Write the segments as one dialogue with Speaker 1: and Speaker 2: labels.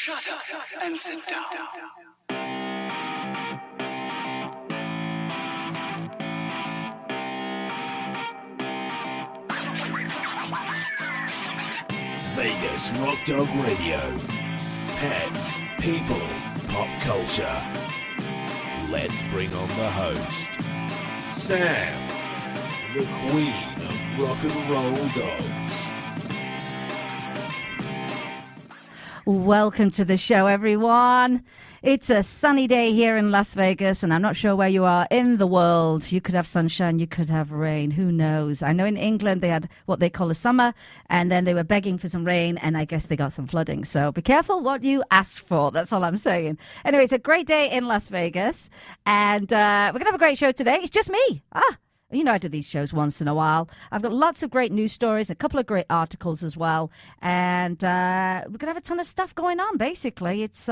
Speaker 1: Shut up and sit down.
Speaker 2: Vegas Rock Dog Radio. Pets, people, pop culture. Let's bring on the host, Sam, the queen of rock and roll dogs.
Speaker 3: Welcome to the show, everyone. It's a sunny day here in Las Vegas, and I'm not sure where you are in the world. You could have sunshine, you could have rain, who knows? I know in England they had what they call a summer, and then they were begging for some rain, and I guess they got some flooding. So be careful what you ask for. That's all I'm saying. Anyway, it's a great day in Las Vegas, and we're going to have a great show today. It's just me. You know, I do these shows once in a while. I've got lots of great news stories, a couple of great articles as well. And we're going to have a ton of stuff going on, basically. It's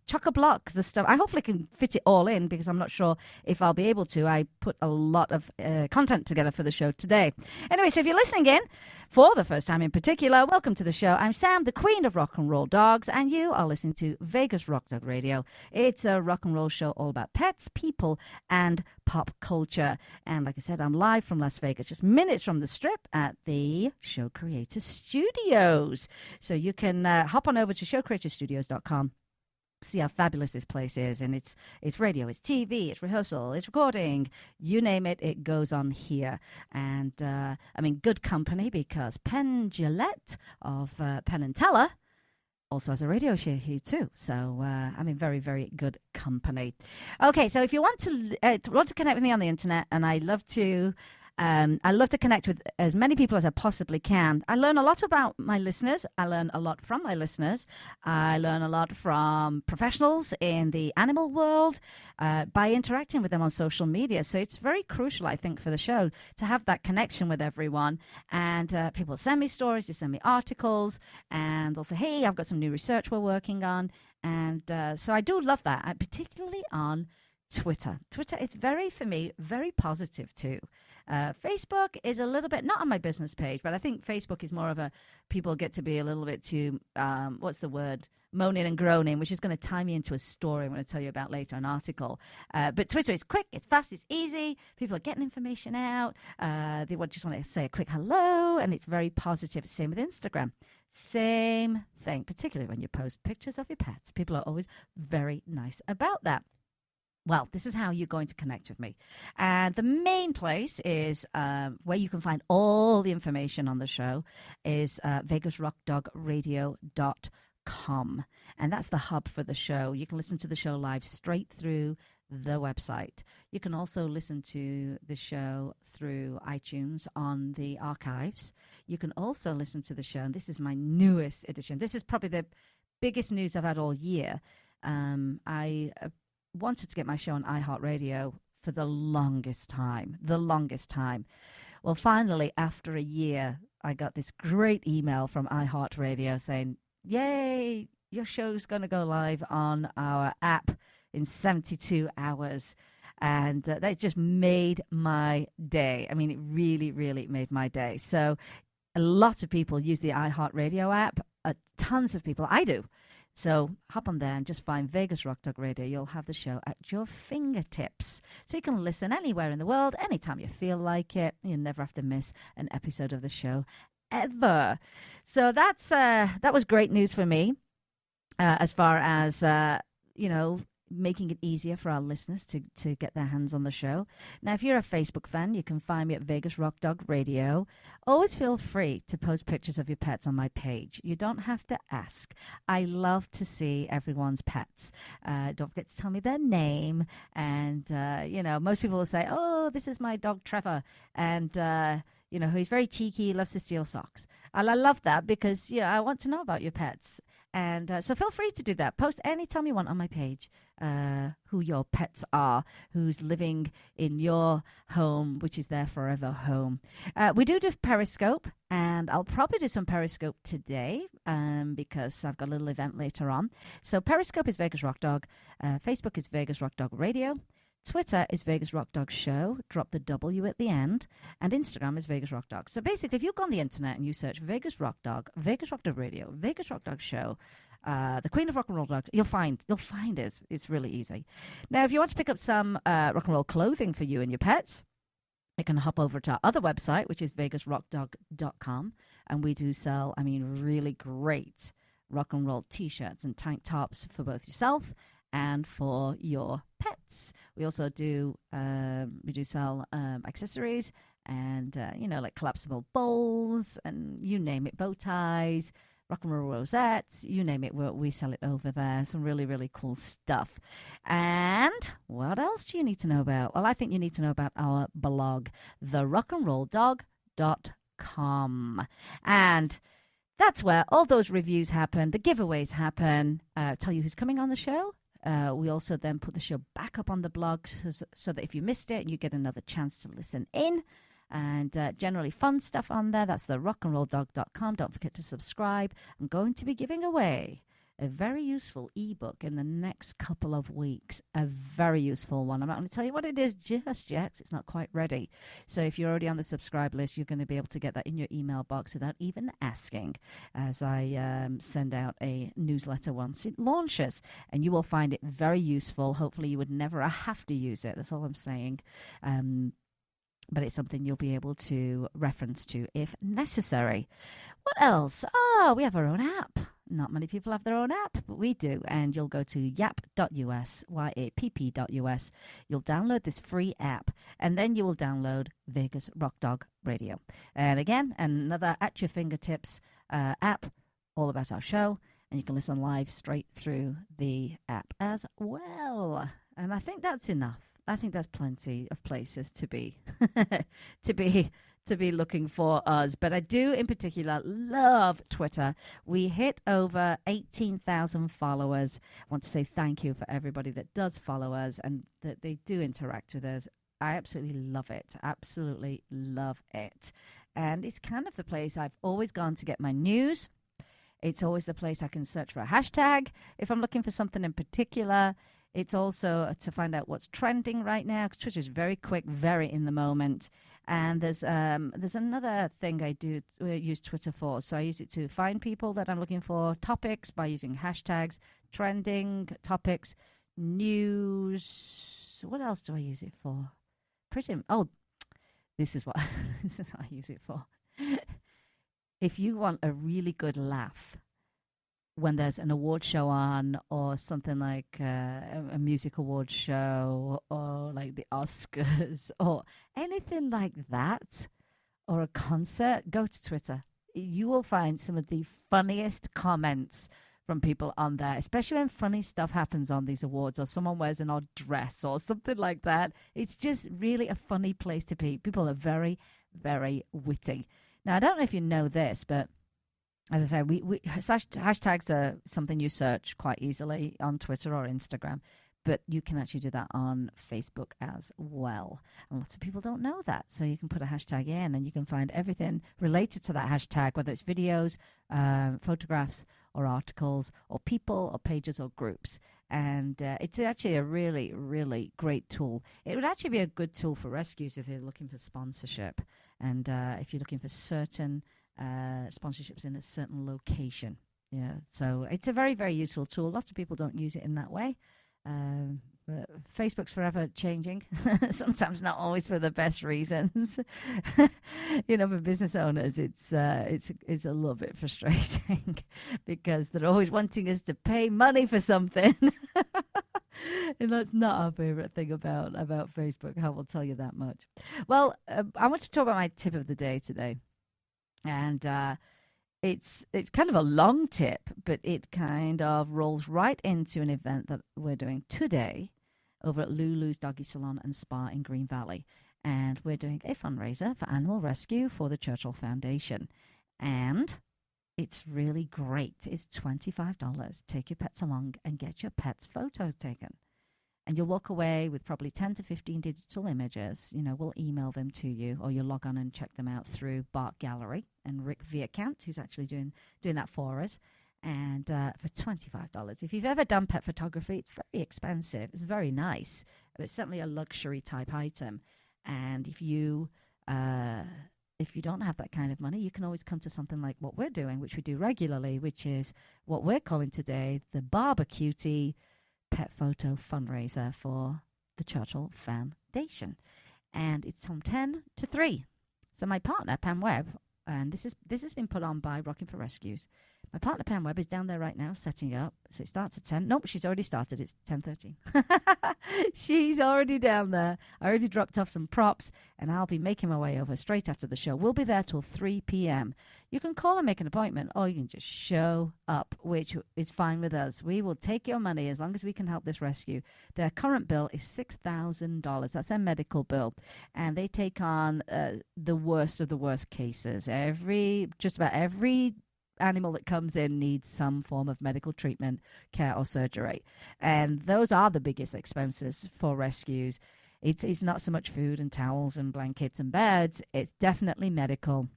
Speaker 3: chock-a-block, the stuff. I hopefully can fit it all in because I'm not sure if I'll be able to. I put a lot of content together for the show today. Anyway, so if you're listening in, for the first time in particular, welcome to the show. I'm Sam, the queen of rock and roll dogs, and you are listening to Vegas Rock Dog Radio. It's a rock and roll show all about pets, people, and pop culture. And like I said, I'm live from Las Vegas, just minutes from the Strip at the Show Creator Studios. So you can hop on over to showcreatorstudios.com. See how fabulous this place is, and it's radio, it's TV, it's rehearsal, it's recording, you name it, it goes on here. And I mean, good company, because Penn Jillette of Penn and Teller also has a radio show here too. So I mean, very, very good company. Okay, so if you want to connect with me on the internet, and I love to connect with as many people as I possibly can. I learn a lot about my listeners. I learn a lot from my listeners. I learn a lot from professionals in the animal world by interacting with them on social media. So it's very crucial, I think, for the show to have that connection with everyone. And people send me stories, they send me articles, and they'll say, hey, I've got some new research we're working on. And so I do love that, particularly on Twitter. Twitter is for me, very positive too. Facebook is a little bit, not on my business page, but I think Facebook is more of people get to be a little bit too, moaning and groaning, which is going to tie me into a story I'm going to tell you about later, an article. But Twitter is quick, it's fast, it's easy. People are getting information out. They just want to say a quick hello, and it's very positive. Same with Instagram. Same thing, particularly when you post pictures of your pets. People are always very nice about that. Well, this is how you're going to connect with me. And the main place is where you can find all the information on the show is vegasrockdogradio.com. And that's the hub for the show. You can listen to the show live straight through the website. You can also listen to the show through iTunes on the archives. You can also listen to the show, and this is my newest edition. This is probably the biggest news I've had all year. I wanted to get my show on iHeartRadio for the longest time. Well, finally, after a year, I got this great email from iHeartRadio saying, yay, your show's going to go live on our app in 72 hours. And that just made my day. I mean, it really, really made my day. So a lot of people use the iHeartRadio app. Tons of people. I do. So hop on there and just find Vegas Rock Dog Radio. You'll have the show at your fingertips. So you can listen anywhere in the world, anytime you feel like it. You never have to miss an episode of the show ever. So that was great news for me as far as, making it easier for our listeners to get their hands on the show. Now, if you're a Facebook fan, you can find me at Vegas Rock Dog Radio. Always feel free to post pictures of your pets on my page. You don't have to ask. I love to see everyone's pets. Don't forget to tell me their name. And, most people will say, oh, this is my dog Trevor. And, he's very cheeky, loves to steal socks. And I love that because, I want to know about your pets. And so feel free to do that. Post anytime you want on my page who your pets are, who's living in your home, which is their forever home. We do Periscope, and I'll probably do some Periscope today because I've got a little event later on. So Periscope is Vegas Rock Dog. Facebook is Vegas Rock Dog Radio. Twitter is Vegas Rock Dog Show. Drop the W at the end. And Instagram is Vegas Rock Dog. So basically, if you go on the internet and you search Vegas Rock Dog Radio, Vegas Rock Dog Show, the Queen of Rock and Roll Dog. You'll find it. It's really easy. Now, if you want to pick up some rock and roll clothing for you and your pets, you can hop over to our other website, which is vegasrockdog.com, and we do sell, really great rock and roll T-shirts and tank tops for both yourself and for your pets. We also do sell accessories and like collapsible bowls and you name it, bow ties, rock and roll rosettes, you name it, we sell it over there. Some really, really cool stuff. And what else do you need to know about? Well, I think you need to know about our blog, therockandrolldog.com. And that's where all those reviews happen, the giveaways happen, tell you who's coming on the show. We also then put the show back up on the blog so that if you missed it, you get another chance to listen in. And generally fun stuff on there. That's the rockandrolldog.com. Don't forget to subscribe. I'm going to be giving away a very useful ebook in the next couple of weeks. A very useful one. I'm not going to tell you what it is just yet. It's not quite ready. So if you're already on the subscribe list, you're going to be able to get that in your email box without even asking, as I send out a newsletter once it launches. And you will find it very useful. Hopefully you would never have to use it. That's all I'm saying. But it's something you'll be able to reference to if necessary. What else? Oh, we have our own app. Not many people have their own app, but we do. And you'll go to yapp.us, yapp.us. You'll download this free app, and then you will download Vegas Rock Dog Radio. And again, another at your fingertips app, all about our show. And you can listen live straight through the app as well. And I think that's enough. I think there's plenty of places to be to be looking for us. But I do in particular love Twitter. We hit over 18,000 followers. I want to say thank you for everybody that does follow us and that they do interact with us. I absolutely love it. Absolutely love it. And it's kind of the place I've always gone to get my news. It's always the place I can search for a hashtag if I'm looking for something in particular. It's also to find out what's trending right now, because Twitter is very quick, very in the moment. And there's another thing I do use Twitter for. So I use it to find people that I'm looking for, topics by using hashtags, trending topics, news. What else do I use it for? This is what I use it for. If you want a really good laugh when there's an award show on, or something like a music award show, or like the Oscars, or anything like that, or a concert, go to Twitter. You will find some of the funniest comments from people on there, especially when funny stuff happens on these awards, or someone wears an odd dress or something like that. It's just really a funny place to be. People are very, very witty. Now, I don't know if you know this, but as I say, hashtags are something you search quite easily on Twitter or Instagram, but you can actually do that on Facebook as well. And lots of people don't know that. So you can put a hashtag in and you can find everything related to that hashtag, whether it's videos, photographs, or articles, or people, or pages, or groups. And it's actually a really, really great tool. It would actually be a good tool for rescues if they're looking for sponsorship. And if you're looking for certain sponsorships in a certain location. Yeah, so it's a very, very useful tool. Lots of people don't use it in that way. But Facebook's forever changing. Sometimes not always for the best reasons. For business owners, it's a little bit frustrating because they're always wanting us to pay money for something. And that's not our favorite thing about Facebook. I will tell you that much. Well, I want to talk about my tip of the day today. And it's kind of a long tip, but it kind of rolls right into an event that we're doing today over at Lulu's Doggy Salon and Spa in Green Valley. And we're doing a fundraiser for animal rescue for the Churchill Foundation. And it's really great. It's $25. Take your pets along and get your pets' photos taken. And you'll walk away with probably 10 to 15 digital images. We'll email them to you, or you'll log on and check them out through Bart Gallery and Rick Vierkant, who's actually doing that for us. And for $25. If you've ever done pet photography, it's very expensive. It's very nice, but it's certainly a luxury type item. And if you if you don't have that kind of money, you can always come to something like what we're doing, which we do regularly, which is what we're calling today the Barbecutie Pet Photo Fundraiser for the Churchill Foundation. And it's from 10 to 3. So my partner, Pam Webb, and this has been put on by Rocking for Rescues. My partner, Pam Webb, is down there right now setting up. So it starts at 10. Nope, she's already started. It's 10:30. She's already down there. I already dropped off some props, and I'll be making my way over straight after the show. We'll be there till 3 p.m. You can call and make an appointment, or you can just show up, which is fine with us. We will take your money as long as we can help this rescue. Their current bill is $6,000. That's their medical bill. And they take on the worst of the worst cases. Just about every animal that comes in needs some form of medical treatment, care, or surgery. And those are the biggest expenses for rescues. It's not so much food and towels and blankets and beds. It's definitely medical.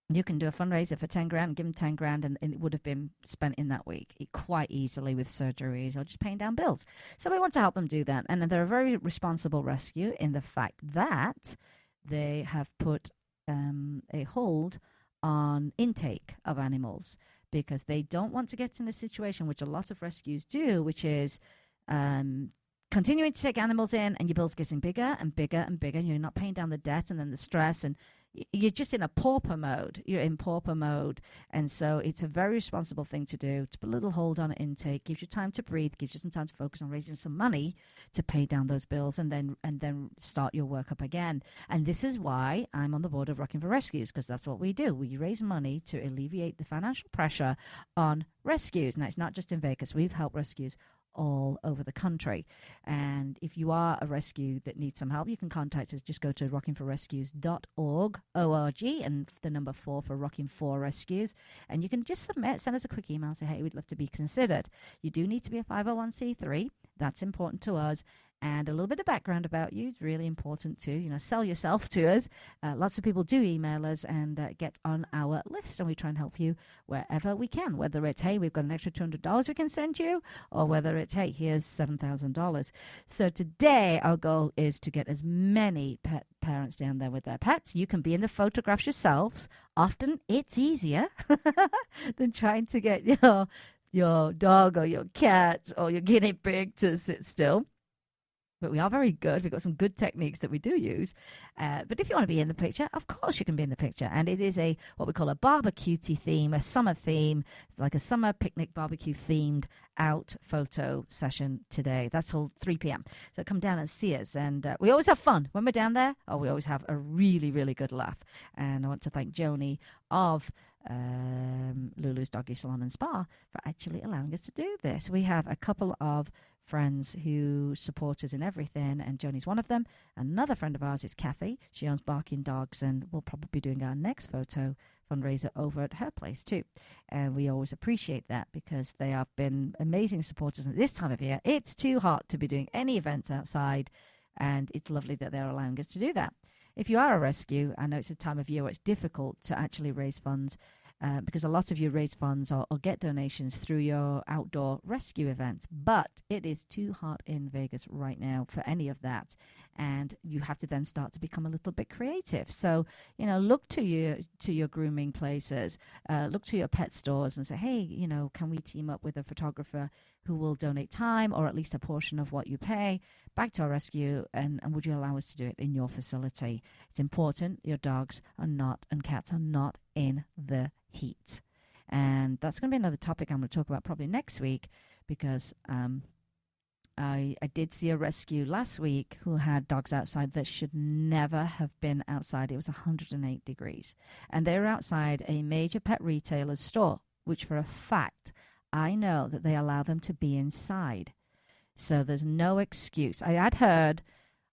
Speaker 3: You can do a fundraiser for 10 grand, give them 10 grand, and it would have been spent in that week quite easily with surgeries or just paying down bills. So we want to help them do that. And they're a very responsible rescue in the fact that they have put a hold on intake of animals because they don't want to get in a situation which a lot of rescues do, which is continuing to take animals in and your bill's getting bigger and bigger and bigger and you're not paying down the debt and then the stress and you're just in a pauper mode. You're in pauper mode. And so it's a very responsible thing to do, to put a little hold on intake, gives you time to breathe, gives you some time to focus on raising some money to pay down those bills and then start your work up again. And this is why I'm on the board of Rocking for Rescues, because that's what we do. We raise money to alleviate the financial pressure on rescues. Now, it's not just in Vegas. We've helped rescues all over the country. And if you are a rescue that needs some help, you can contact us. Just go to rockingforrescues.org, O-R-G, and the number 4 for Rocking for Rescues. And you can just send us a quick email, say, hey, we'd love to be considered. You do need to be a 501c3. That's important to us. And a little bit of background about you is really important too. Sell yourself to us. Lots of people do email us and get on our list, and we try and help you wherever we can. Whether it's, hey, we've got an extra $200 we can send you, or whether it's, hey, here's $7,000. So today our goal is to get as many pet parents down there with their pets. You can be in the photographs yourselves. Often it's easier than trying to get your dog or your cat or your guinea pig to sit still. But we are very good. We've got some good techniques that we do use. But if you want to be in the picture, of course you can be in the picture. And it is what we call a Barbecutie theme, a summer theme. It's like a summer picnic barbecue themed out photo session today. That's till 3 p.m. So come down and see us. And we always have fun. When we're down there, we always have a really, really good laugh. And I want to thank Joni of Lulu's Doggy Salon and Spa for actually allowing us to do this. We have a couple of friends who support us in everything, and Joni's one of them. Another friend of ours is Kathy. She owns Barking Dogs, and we'll probably be doing our next photo fundraiser over at her place too. And we always appreciate that because they have been amazing supporters. At this time of year, it's too hot to be doing any events outside, and it's lovely that they're allowing us to do that. If you are a rescue, I know it's a time of year where it's difficult to actually raise funds because a lot of you raise funds or get donations through your outdoor rescue events. But it is too hot in Vegas right now for any of that. And you have to then start to become a little bit creative. So, look to your grooming places, look to your pet stores and say, hey, can we team up with a photographer who will donate time or at least a portion of what you pay back to our rescue, and would you allow us to do it in your facility? It's important your dogs are not and cats are not in the heat. And that's going to be another topic I'm going to talk about probably next week because I did see a rescue last week who had dogs outside that should never have been outside. It was 108 degrees. And they were outside a major pet retailer's store, which for a fact I know that they allow them to be inside. So there's no excuse. I had heard,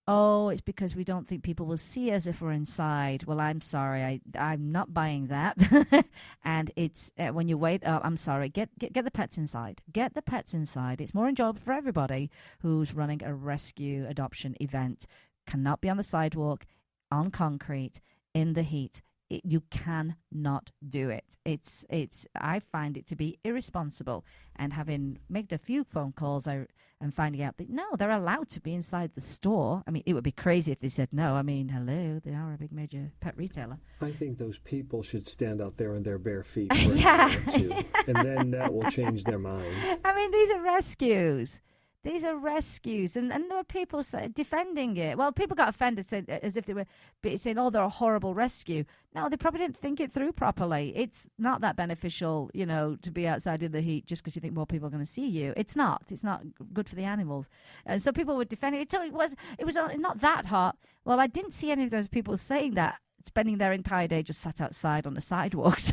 Speaker 3: it's because we don't think people will see us if we're inside. Well, I'm sorry. I'm not buying that. And it's when you wait up, I'm sorry. Get the pets inside. Get the pets inside. It's more enjoyable for everybody who's running a rescue adoption event. Cannot be on the sidewalk, on concrete, in the heat. You cannot do it. I find it to be irresponsible. And having made a few phone calls and finding out that, no, they're allowed to be inside the store. I mean, it would be crazy if they said no. I mean, hello, they are a big major pet retailer.
Speaker 1: I think those people should stand out there on their bare feet for a minute or two, and then that will change their mind.
Speaker 3: I mean, these are rescues. These are rescues, and there were people defending it. Well, people got offended, as if they were saying, "Oh, they're a horrible rescue." No, they probably didn't think it through properly. It's not that beneficial, to be outside in the heat just because you think more people are going to see you. It's not. It's not good for the animals. And so people were defending it. It was not that hot. Well, I didn't see any of those people saying that, spending their entire day just sat outside on the sidewalks.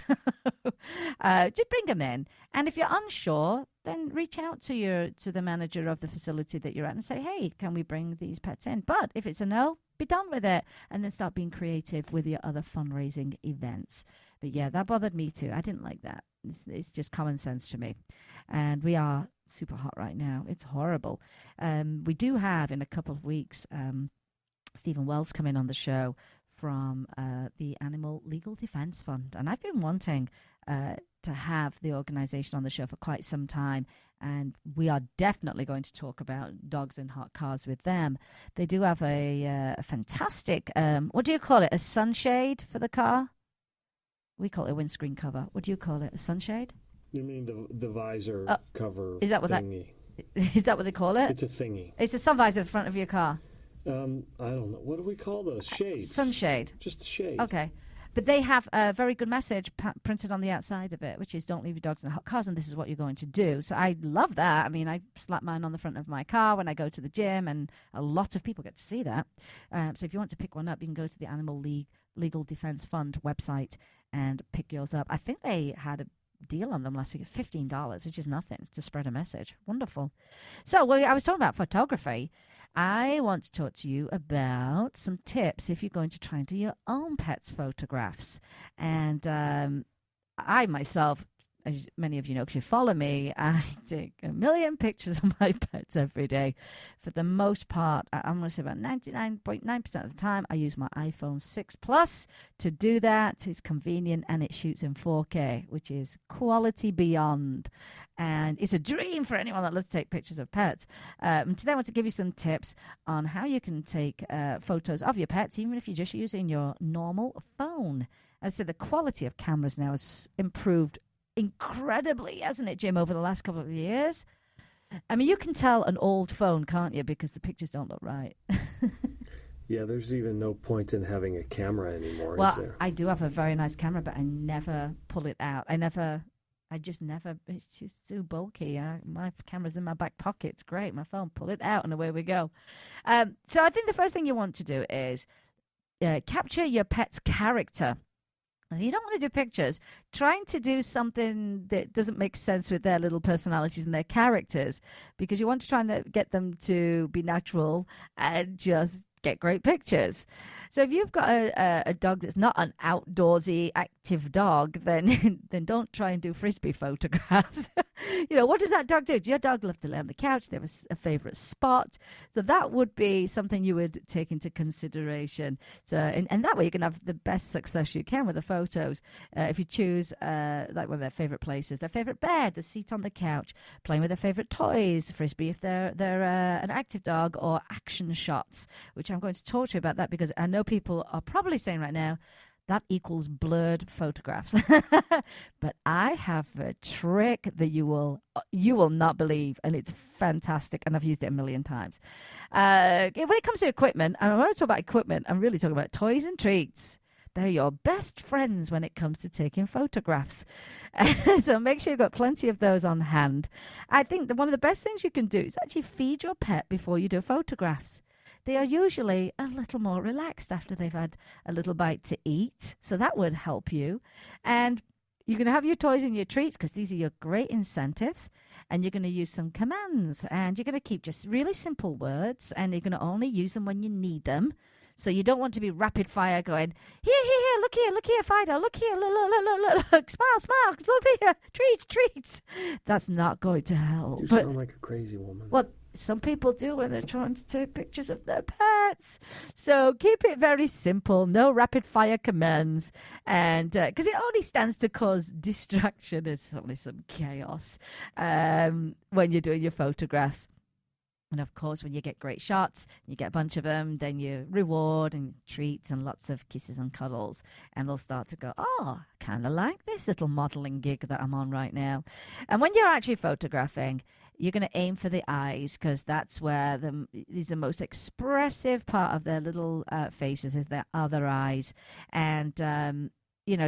Speaker 3: Just bring them in. And if you're unsure, then reach out to the manager of the facility that you're at and say, hey, can we bring these pets in? But if it's a no, be done with it. And then start being creative with your other fundraising events. But yeah, that bothered me too. I didn't like that. It's just common sense to me. And we are super hot right now. It's horrible. We do have in a couple of weeks Stephen Wells coming on the show from the Animal Legal Defense Fund. And I've been wanting to have the organization on the show for quite some time. And we are definitely going to talk about dogs in hot cars with them. They do have a fantastic, what do you call it, a sunshade for the car? We call it a windscreen cover. What do you call it, a sunshade?
Speaker 1: You mean the visor cover
Speaker 3: is that what
Speaker 1: thingy?
Speaker 3: Is that what they call it?
Speaker 1: It's a thingy.
Speaker 3: It's a sun visor in front of your car.
Speaker 1: I don't know. What do we call those? Shades.
Speaker 3: Sunshade.
Speaker 1: Just a shade.
Speaker 3: Okay. But they have a very good message printed on the outside of it, which is don't leave your dogs in hot cars, and this is what you're going to do. So I love that. I mean, I slap mine on the front of my car when I go to the gym, and a lot of people get to see that. So if you want to pick one up, you can go to the Animal Legal Defense Fund website and pick yours up. I think they had a deal on them last week at $15, which is nothing to spread a message. Wonderful. So I was talking about photography. I want to talk to you about some tips if you're going to try and do your own pets' photographs. And I myself, as many of you know, because you follow me, I take a million pictures of my pets every day. For the most part, I'm going to say about 99.9% of the time, I use my iPhone 6 Plus to do that. It's convenient and it shoots in 4K, which is quality beyond. And it's a dream for anyone that loves to take pictures of pets. Today I want to give you some tips on how you can take photos of your pets, even if you're just using your normal phone. As I said, the quality of cameras now has improved incredibly, hasn't it, Jim, over the last couple of years? I mean, you can tell an old phone, can't you, because the pictures don't look right.
Speaker 1: Yeah, there's even no point in having a camera anymore,
Speaker 3: well,
Speaker 1: is there?
Speaker 3: I do have a very nice camera, but I never pull it out. I just never, it's just too bulky. My camera's in my back pocket. It's great. My phone, pull it out, and away we go. So I think the first thing you want to do is capture your pet's character. You don't want to do pictures trying to do something that doesn't make sense with their little personalities and their characters, because you want to try and get them to be natural and just get great pictures. So if you've got a dog that's not an outdoorsy, active dog, then don't try and do frisbee photographs. What does that dog do? Does your dog love to lay on the couch? They have a favorite spot. So that would be something you would take into consideration. So and that way you can have the best success you can with the photos. If you choose like one of their favorite places, their favorite bed, the seat on the couch, playing with their favorite toys, frisbee if they're an active dog, or action shots, which I'm going to talk to you about that, because I know people are probably saying right now, that equals blurred photographs. But I have a trick that you will not believe, and it's fantastic, and I've used it a million times. When it comes to equipment, and when I talk about equipment, I'm really talking about toys and treats. They're your best friends when it comes to taking photographs. So make sure you've got plenty of those on hand. I think that one of the best things you can do is actually feed your pet before you do photographs. They are usually a little more relaxed after they've had a little bite to eat. So that would help you. And you're going to have your toys and your treats, because these are your great incentives. And you're going to use some commands. And you're going to keep just really simple words. And you're going to only use them when you need them. So you don't want to be rapid fire going, here, look here, Fido, look here, look, smile, look here, treats. That's not going to help.
Speaker 1: You sound like a crazy woman.
Speaker 3: Well, some people do when they're trying to take pictures of their pets. So keep it very simple. No rapid fire commands. And because it only stands to cause distraction and certainly some chaos when you're doing your photographs. And of course, when you get great shots, you get a bunch of them, then you reward and treats and lots of kisses and cuddles. And they'll start to go, oh, I kind of like this little modeling gig that I'm on right now. And when you're actually photographing, you're going to aim for the eyes, because that's where is the most expressive part of their little faces, is their other eyes. And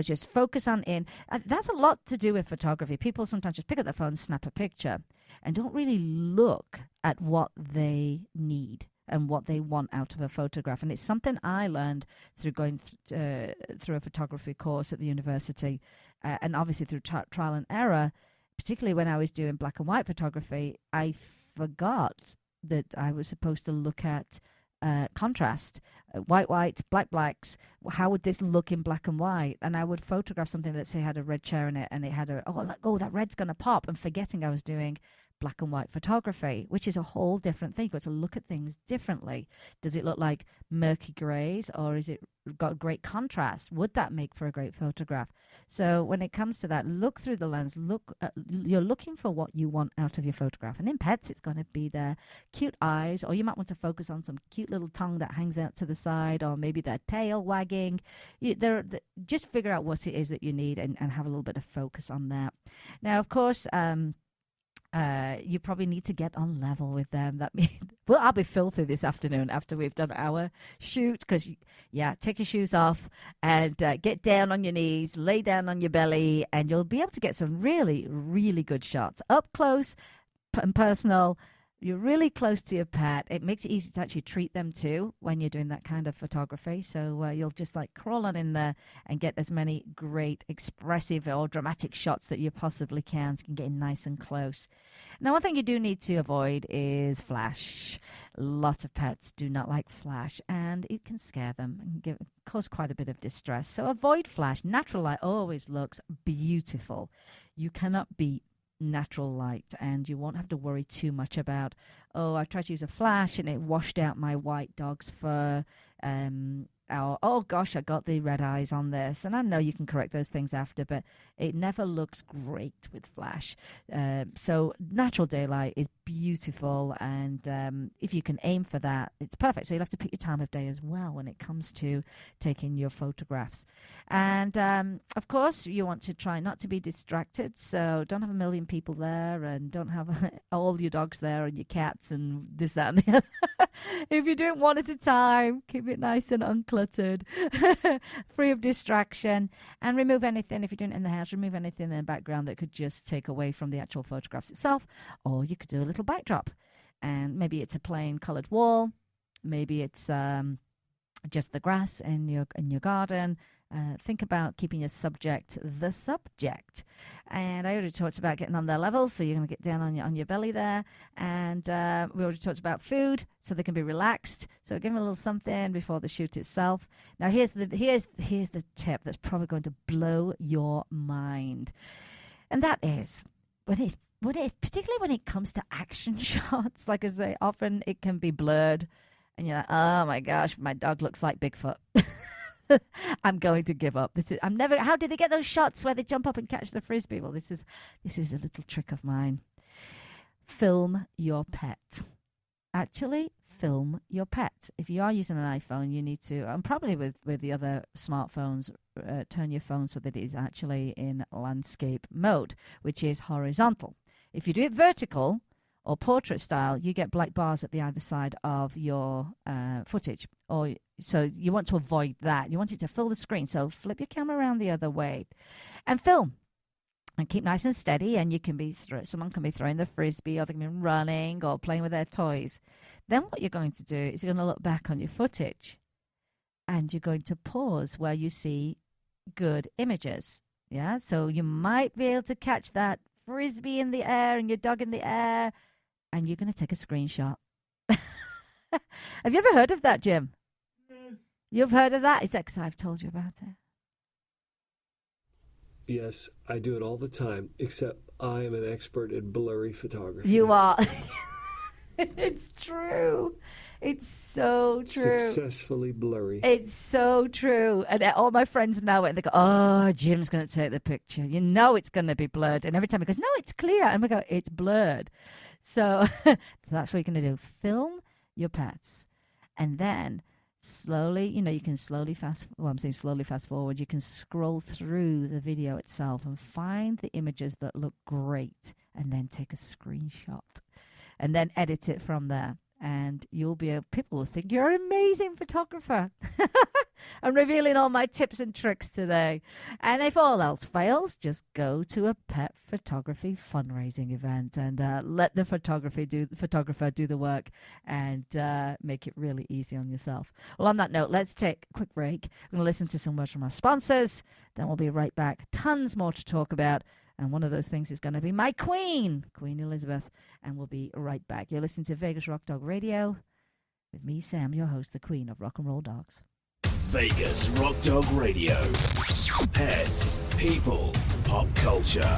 Speaker 3: just focus on in. That's a lot to do with photography. People sometimes just pick up their phone, snap a picture, and don't really look at what they need and what they want out of a photograph. And it's something I learned through going through a photography course at the university, and obviously through trial and error. Particularly when I was doing black and white photography, I forgot that I was supposed to look at contrast, whites, blacks. How would this look in black and white? And I would photograph something that, say, had a red chair in it, and it had that red's going to pop, and forgetting I was doing black and white photography, which is a whole different thing. You've got to look at things differently. Does it look like murky grays, or is it got great contrast? Would that make for a great photograph? So when it comes to that, look through the lens. You're looking for what you want out of your photograph. And in pets, it's going to be their cute eyes, or you might want to focus on some cute little tongue that hangs out to the side, or maybe their tail wagging. Just figure out what it is that you need, and have a little bit of focus on that. Now, of course, you probably need to get on level with them. That means, well, I'll be filthy this afternoon after we've done our shoot, because, take your shoes off and get down on your knees, lay down on your belly, and you'll be able to get some really, really good shots up close and personal. You're really close to your pet. It makes it easy to actually treat them too when you're doing that kind of photography. So you'll just crawl on in there and get as many great expressive or dramatic shots that you possibly can, so you can get in nice and close. Now, one thing you do need to avoid is flash. Lots of pets do not like flash, and it can scare them and cause quite a bit of distress. So avoid flash. Natural light always looks beautiful. You cannot beat natural light, and you won't have to worry too much about, I tried to use a flash and it washed out my white dog's fur, or, oh gosh, I got the red eyes on this. And I know you can correct those things after, but it never looks great with flash. So natural daylight is beautiful, and if you can aim for that, it's perfect. So you'll have to pick your time of day as well when it comes to taking your photographs. And of course, you want to try not to be distracted, so don't have a million people there, and don't have all your dogs there and your cats and this, that, and the other. If you're doing one at a time, keep it nice and uncluttered, free of distraction, and remove anything. If you're doing it in the house, remove anything in the background that could just take away from the actual photographs itself. Or you could do a little backdrop, and maybe it's a plain coloured wall, maybe it's just the grass in your garden. Think about keeping your subject the subject. And I already talked about getting on their level, so you're going to get down on your belly there. And we already talked about food, so they can be relaxed. So give them a little something before the shoot itself. Now here's the tip that's probably going to blow your mind, and that is particularly when it comes to action shots. Like I say, often it can be blurred, and you're like, oh my gosh, my dog looks like Bigfoot. I'm going to give up. How do they get those shots where they jump up and catch the frisbee? Well, this is a little trick of mine. Film your pet. Actually, film your pet. If you are using an iPhone, you need to, and probably with the other smartphones, turn your phone so that it is actually in landscape mode, which is horizontal. If you do it vertical or portrait style, you get black bars at the either side of your footage. So you want to avoid that. You want it to fill the screen. So flip your camera around the other way and film. And keep nice and steady, and you can be someone can be throwing the frisbee, or they can be running or playing with their toys. Then what you're going to do is you're going to look back on your footage, and you're going to pause where you see good images. Yeah, so you might be able to catch that frisbee in the air and your dog in the air, and you're going to take a screenshot. Have you ever heard of that, Jim? You've heard of that? Is that because I've told you about it?
Speaker 1: Yes, I do it all the time, except I am an expert at blurry photography.
Speaker 3: You are. It's true. It's so true.
Speaker 1: Successfully blurry.
Speaker 3: It's so true. And all my friends know it. And they go, oh, Jim's going to take the picture. You know it's going to be blurred. And every time he goes, no, it's clear. And we go, it's blurred. So that's what you're going to do. Film your pets. And then slowly, you can slowly fast forward. You can scroll through the video itself and find the images that look great and then take a screenshot and then edit it from there. And people will think you're an amazing photographer. I'm revealing all my tips and tricks today. And if all else fails, just go to a pet photography fundraising event and let the photographer do the work and make it really easy on yourself. Well, on that note, let's take a quick break. We're going to listen to some words from our sponsors. Then we'll be right back. Tons more to talk about. And one of those things is going to be my Queen Elizabeth. And we'll be right back. You're listening to Vegas Rock Dog Radio with me, Sam, your host, the Queen of Rock and Roll Dogs.
Speaker 2: Vegas Rock Dog Radio. Pets, people, pop culture.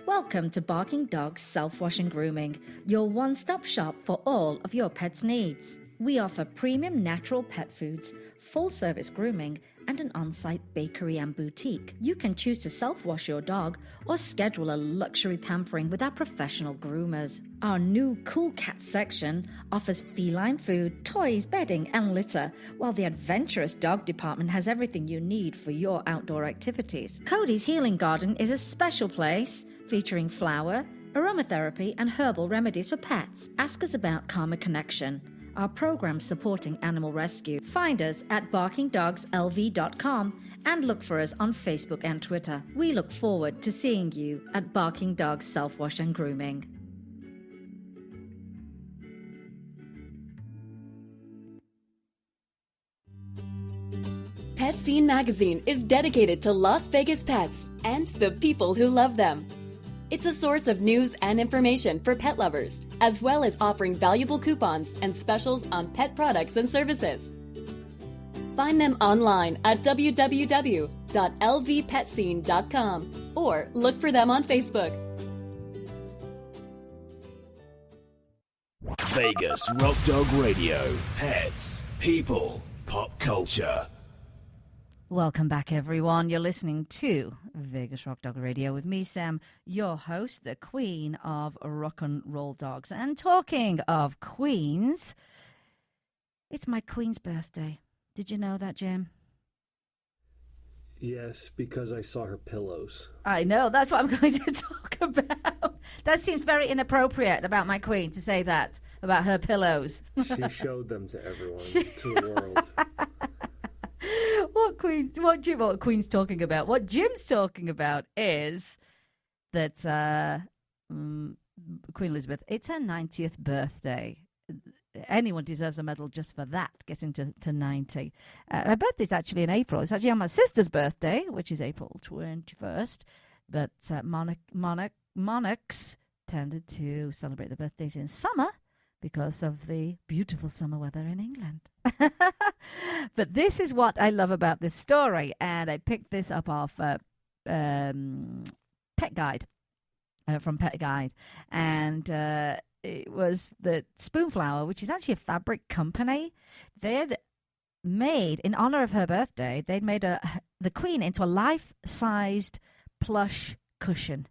Speaker 3: Welcome to Barking Dogs Self-Wash and Grooming, your one-stop shop for all of your pet's needs. We offer premium natural pet foods, full-service grooming, and an on-site bakery and boutique. You can choose to self-wash your dog or schedule a luxury pampering with our professional groomers. Our new Cool Cat section offers feline food, toys, bedding, and litter, while the adventurous dog department has everything you need for your outdoor activities. Cody's Healing Garden is a special place featuring flower, aromatherapy, and herbal remedies for pets. Ask us about Karma Connection, our program supporting animal rescue. Find us at barkingdogslv.com and look for us on Facebook and Twitter. We look forward to seeing you at Barking Dogs Self-Wash and Grooming.
Speaker 4: Pet Scene Magazine is dedicated to Las Vegas pets and the people who love them. It's a source of news and information for pet lovers, as well as offering valuable coupons and specials on pet products and services. Find them online at www.lvpetscene.com or look for them on Facebook.
Speaker 2: Vegas Rock Dog Radio. Pets, people, pop culture.
Speaker 3: Welcome back, everyone. You're listening to Vegas Rock Dog Radio with me, Sam, your host, the Queen of Rock and Roll Dogs. And talking of queens, it's my queen's birthday. Did you know that, Jim?
Speaker 1: Yes, because I saw her pillows.
Speaker 3: I know. That's what I'm going to talk about. That seems very inappropriate about my queen to say that, about her pillows.
Speaker 1: She showed them to everyone, to the world.
Speaker 3: What Queen's talking about? What Jim's talking about is that Queen Elizabeth, it's her 90th birthday. Anyone deserves a medal just for that, getting to 90. Her birthday's actually in April. It's actually on my sister's birthday, which is April 21st. But monarchs tended to celebrate their birthdays in summer because of the beautiful summer weather in England. But this is what I love about this story, and I picked this up off Pet Guide, from Pet Guide, and it was the Spoonflower, which is actually a fabric company. They had made, in honor of her birthday, they'd made the Queen into a life-sized plush cushion.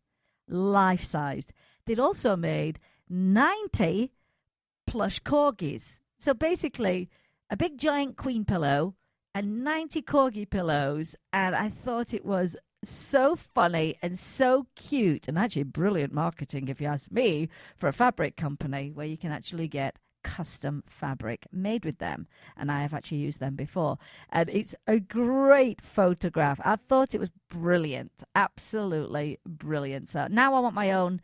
Speaker 3: Life-sized. They'd also made 90 plush corgis. So basically, a big giant queen pillow and 90 corgi pillows. And I thought it was so funny and so cute, and actually brilliant marketing, if you ask me, for a fabric company where you can actually get custom fabric made with them. And I have actually used them before. And it's a great photograph. I thought it was brilliant. Absolutely brilliant. So now I want my own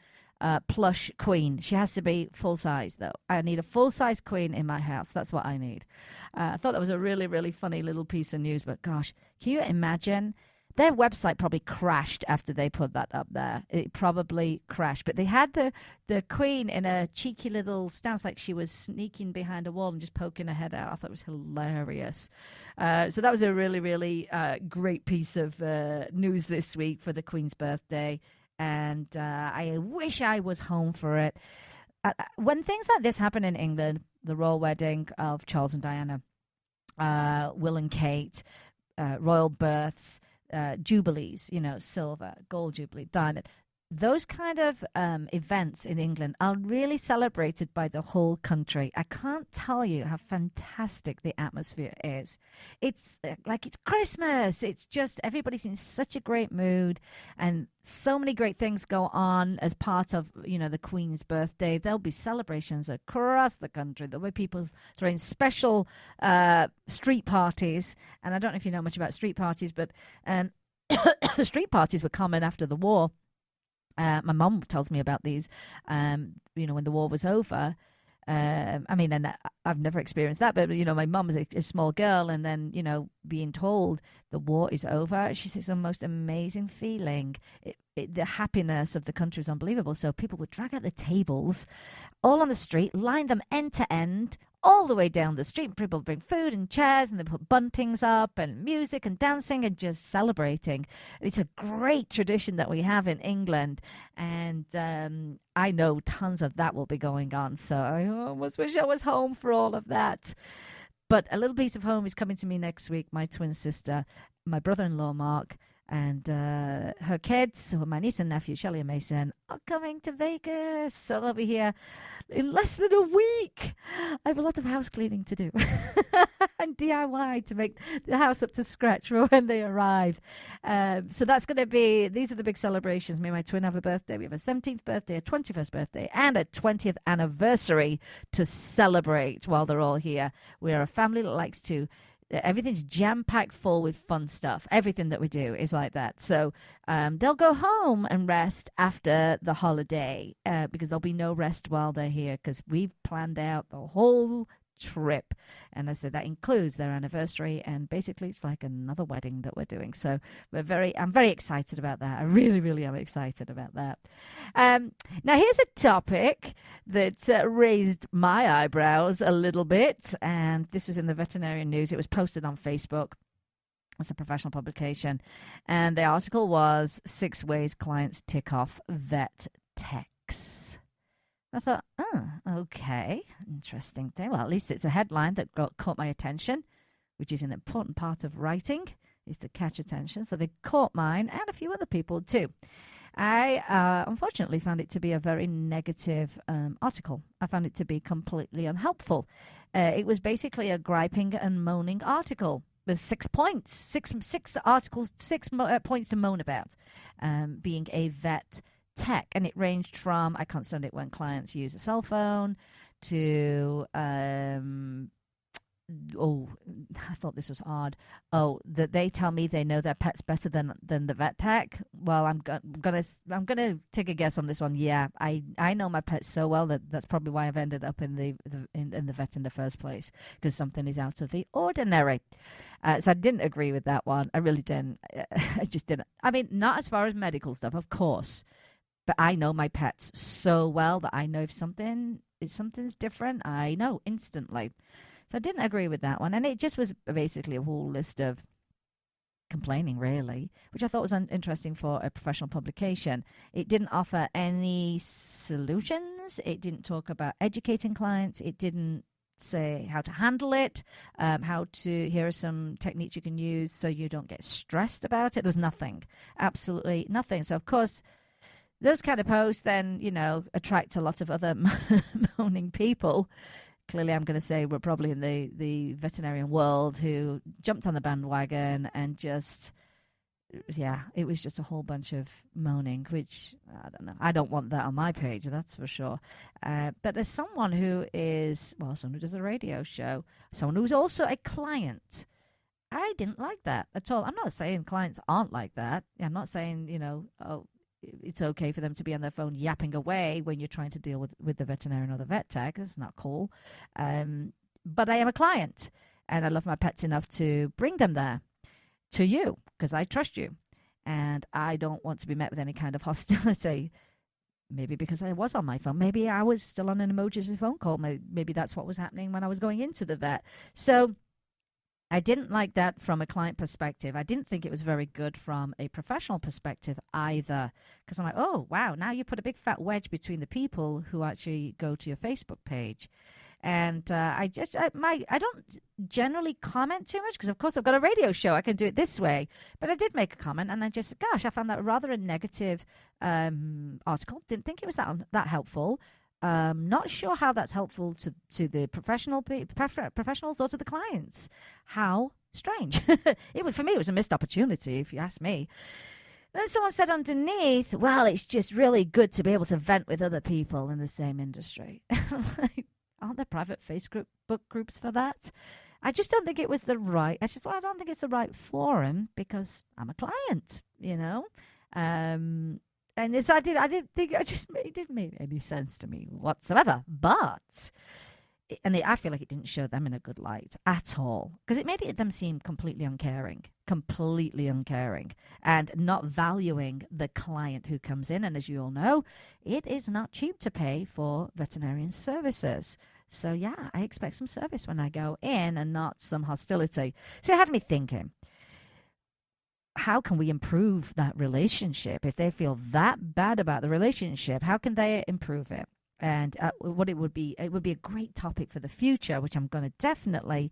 Speaker 3: plush queen. She has to be full size, though. I need a full size queen in my house. That's what I need. I thought that was a really, really funny little piece of news. But gosh, can you imagine? Their website probably crashed after they put that up there. It probably crashed. But they had the queen in a cheeky little stance, like she was sneaking behind a wall and just poking her head out. I thought it was hilarious. So that was a really, really great piece of news this week for the Queen's birthday. And I wish I was home for it. When things like this happen in England, the royal wedding of Charles and Diana, Will and Kate, royal births, jubilees, silver, gold jubilee, diamond. Those kind of events in England are really celebrated by the whole country. I can't tell you how fantastic the atmosphere is. It's like it's Christmas. It's just everybody's in such a great mood, and so many great things go on as part of, the Queen's birthday. There'll be celebrations across the country. There'll be people throwing special street parties. And I don't know if you know much about street parties, but the street parties were common after the war. My mum tells me about these, when the war was over. And I've never experienced that, but, my mum is a small girl, and then, being told the war is over, she says it's the most amazing feeling. The happiness of the country was unbelievable. So people would drag out the tables all on the street, line them end to end, all the way down the street. People bring food and chairs, and they put buntings up and music and dancing and just celebrating. It's a great tradition that we have in England, and I know tons of that will be going on. So I almost wish I was home for all of that. But a little piece of home is coming to me next week. My twin sister, my brother-in-law Mark, and her kids, so my niece and nephew, Shelley and Mason, are coming to Vegas. So they'll be here in less than a week. I have a lot of house cleaning to do and DIY to make the house up to scratch for when they arrive. So that's going to be, these are the big celebrations. Me and my twin have a birthday. We have a 17th birthday, a 21st birthday, and a 20th anniversary to celebrate while they're all here. We are a family that likes to everything's jam-packed full with fun stuff. Everything that we do is like that. So they'll go home and rest after the holiday because there'll be no rest while they're here because we've planned out the whole trip. And I said that includes their anniversary, and basically it's like another wedding that we're doing. So I'm very excited about that. I really, really am excited about that. Now here's a topic that raised my eyebrows a little bit, and this was in the Veterinarian News. It was posted on Facebook. It's a professional publication, and the article was 6 ways clients tick off vet techs. I thought, okay, interesting thing. Well, at least it's a headline that caught my attention, which is an important part of writing, is to catch attention. So they caught mine and a few other people too. I unfortunately found it to be a very negative article. I found it to be completely unhelpful. It was basically a griping and moaning article with 6 points, six articles, 6 points to moan about, being a vet tech. And it ranged from, I can't stand it when clients use a cell phone, to I thought this was odd. That they tell me they know their pets better than the vet tech. Well, I'm gonna take a guess on this one. Yeah, I know my pets so well that's probably why I've ended up in the vet in the first place, because something is out of the ordinary. So I didn't agree with that one. I really didn't. I just didn't. I mean, not as far as medical stuff, of course, but I know my pets so well that I know if something's different, I know instantly. So I didn't agree with that one. And it just was basically a whole list of complaining, really, which I thought was interesting for a professional publication. It didn't offer any solutions. It didn't talk about educating clients. It didn't say how to handle it, here are some techniques you can use so you don't get stressed about it. There was nothing, absolutely nothing. So, of course, those kind of posts then, attract a lot of other moaning people. Clearly, I'm going to say we're probably in the veterinarian world who jumped on the bandwagon and just, it was just a whole bunch of moaning, which, I don't know. I don't want that on my page, that's for sure. But as someone who does a radio show, someone who's also a client, I didn't like that at all. I'm not saying clients aren't like that. I'm not saying, it's okay for them to be on their phone yapping away when you're trying to deal with the veterinarian or the vet tech. That's not cool. But I am a client, and I love my pets enough to bring them there to you because I trust you, and I don't want to be met with any kind of hostility. Maybe because I was on my phone. Maybe I was still on an emergency phone call. Maybe that's what was happening when I was going into the vet. So I didn't like that from a client perspective. I didn't think it was very good from a professional perspective either. Because I'm like, oh, wow, now you put a big fat wedge between the people who actually go to your Facebook page. And I don't generally comment too much because, of course, I've got a radio show. I can do it this way. But I did make a comment, and I just, gosh, I found that rather a negative article. Didn't think it was that helpful. Not sure how that's helpful to the professionals or to the clients. How strange. For me, it was a missed opportunity, if you ask me. Then someone said underneath, well, it's just really good to be able to vent with other people in the same industry. Aren't there private Facebook groups for that? I just don't think it was the right. I don't think it's the right forum because I'm a client, you know. And so I didn't think it didn't make any sense to me whatsoever. But I feel like it didn't show them in a good light at all because it made them seem completely uncaring, and not valuing the client who comes in. And as you all know, it is not cheap to pay for veterinarian services. So yeah, I expect some service when I go in and not some hostility. So it had me thinking, how can we improve that relationship? If they feel that bad about the relationship, how can they improve it? And what it would be a great topic for the future, which I'm going to definitely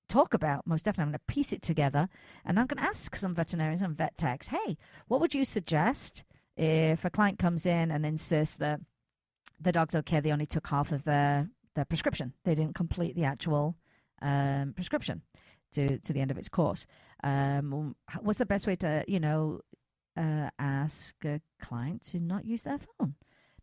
Speaker 3: talk about. Most definitely, I'm going to piece it together, and I'm going to ask some veterinarians and vet techs, hey, what would you suggest if a client comes in and insists that the dog's okay, they only took half of their prescription, they didn't complete the actual prescription to the end of its course? What's the best way to, ask a client to not use their phone?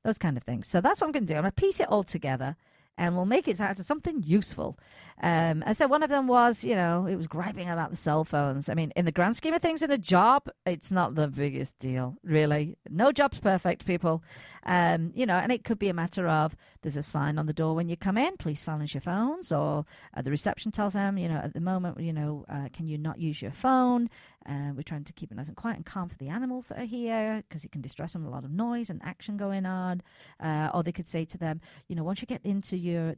Speaker 3: Those kind of things. So that's what I'm going to do. I'm going to piece it all together, and we'll make it out to something useful. And so one of them was, it was griping about the cell phones. I mean, in the grand scheme of things in a job, it's not the biggest deal, really. No job's perfect, people. And it could be a matter of there's a sign on the door when you come in, please silence your phones, or the reception tells them, at the moment, can you not use your phone? We're trying to keep it nice and quiet and calm for the animals that are here because it can distress them with a lot of noise and action going on. Or they could say to them, once you get into your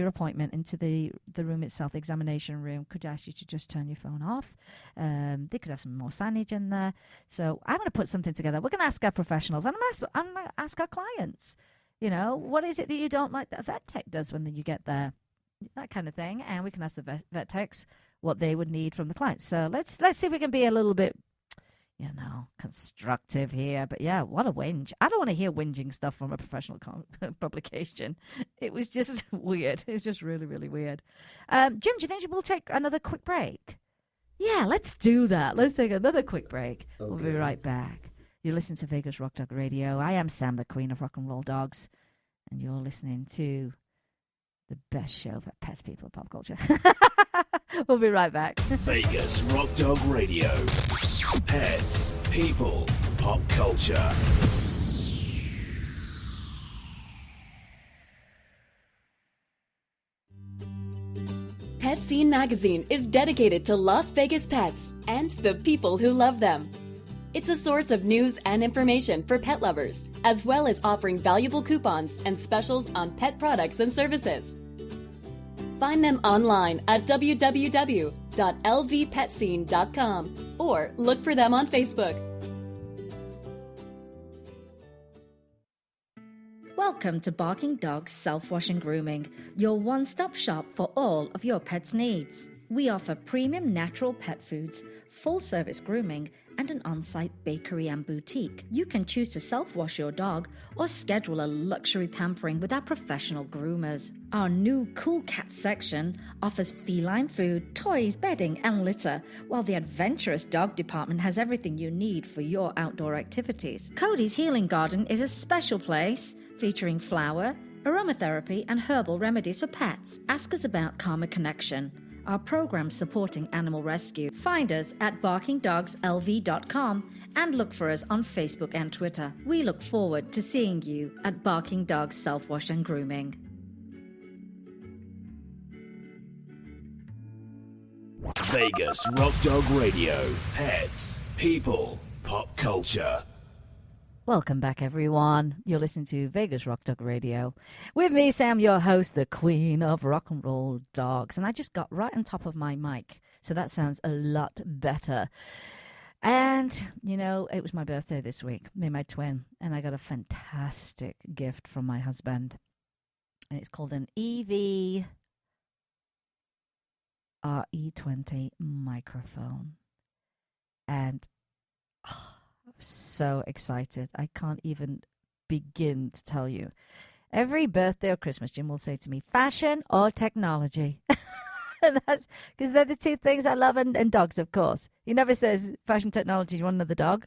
Speaker 3: appointment, into the room itself, the examination room, could I ask you to just turn your phone off? They could have some more signage in there. So I'm going to put something together. We're going to ask our professionals, and I'm going to ask our clients, what is it that you don't like that a vet tech does when you get there? That kind of thing. And we can ask the vet techs what they would need from the clients. So let's see if we can be a little bit, constructive here. But yeah, what a whinge. I don't want to hear whinging stuff from a professional publication. It was just weird. It was just really, really weird. Jim, do you think we'll take another quick break? Yeah, let's do that. Let's take another quick break. Okay. We'll be right back. You're listening to Vegas Rock Dog Radio. I am Sam, the Queen of Rock and Roll Dogs. And you're listening to the best show for pets, people, and pop culture. We'll be right back.
Speaker 2: Vegas Rock Dog Radio. Pets, people, pop culture.
Speaker 4: Pet Scene Magazine is dedicated to Las Vegas pets and the people who love them. It's a source of news and information for pet lovers, as well as offering valuable coupons and specials on pet products and services. Find them online at www.lvpetscene.com or look for them on Facebook.
Speaker 3: Welcome to Barking Dogs Self-Wash and Grooming, your one-stop shop for all of your pet's needs. We offer premium natural pet foods, full-service grooming, and an on-site bakery and boutique. You can choose to self-wash your dog or schedule a luxury pampering with our professional groomers. Our new Cool Cat section offers feline food, toys, bedding, and litter, while the adventurous dog department has everything you need for your outdoor activities. Cody's Healing Garden is a special place featuring flower, aromatherapy, and herbal remedies for pets. Ask us about Karma Connection, our program supporting animal rescue. Find us at barkingdogslv.com and look for us on Facebook and Twitter. We look forward to seeing you at Barking Dogs Self-Wash and Grooming.
Speaker 2: Vegas Rock Dog Radio. Pets, people, pop culture.
Speaker 3: Welcome back, everyone. You're listening to Vegas Rock Dog Radio. With me, Sam, your host, the queen of rock and roll dogs. And I just got right on top of my mic, so that sounds a lot better. And, you know, it was my birthday this week, me and my twin, and I got a fantastic gift from my husband. And it's called an EV RE20 microphone. And so excited. I can't even begin to tell you. Every birthday or Christmas, Jim will say to me, fashion or technology? And that's because they're the two things I love, and dogs, of course. He never says fashion, technology, you want another dog?